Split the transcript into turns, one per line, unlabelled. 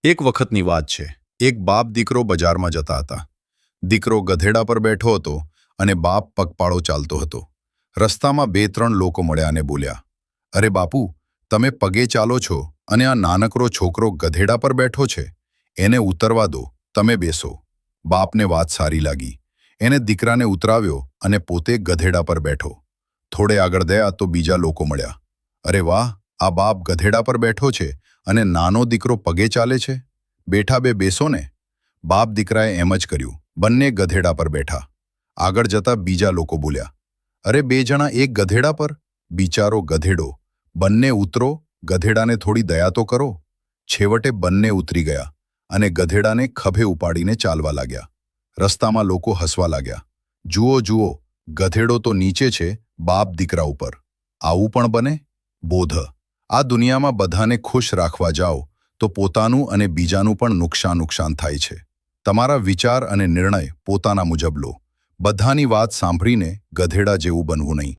એક વખતની વાત છે. એક બાપ દીકરો બજારમાં જતા હતા. દીકરો ગધેડા પર બેઠો હતો અને બાપ પગપાળો ચાલતો હતો. રસ્તામાં બે ત્રણ લોકો મળ્યા અને બોલ્યા, "અરે બાપુ, તમે પગે ચાલો છો અને આ નાનકડો છોકરો ગધેડા પર બેઠો છે. એને ઉતરવા દો, તમે બેસો." બાપને વાત સારી લાગી. એને દીકરાને ઉતરાવ્યો અને પોતે ગધેડા પર બેઠો. થોડે આગળ ગયા તો બીજા લોકો મળ્યા. "અરે વાહ, આ બાપ ગધેડા પર બેઠો છે અને નાનો દીકરો પગે ચાલે છે. બેઠા બે બેસો ને." બાપ દીકરાએ એમ જ કર્યું. બંને ગધેડા પર બેઠા. આગળ જતા બીજા લોકો બોલ્યા, "અરે બે જણા એક ગધેડા પર, બિચારો ગધેડો. બંને ઉતરો, ગધેડાને થોડી દયા તો કરો." છેવટે બંને ઉતરી ગયા અને ગધેડાને ખભે ઉપાડીને ચાલવા લાગ્યા. રસ્તામાં લોકો હસવા લાગ્યા. "જુઓ જુઓ, ગધેડો તો નીચે છે, બાપ દીકરા ઉપર. આવું પણ બને?" બોધ: આ દુનિયામાં બધાને ખુશ રાખવા જાઓ તો પોતાનું અને બીજાનું પણ નુકસાન થાય છે. તમારા વિચાર અને નિર્ણય પોતાના મુજબ લો. બધાની વાત સાંભળીને ગધેડા જેવું બનવું નહીં.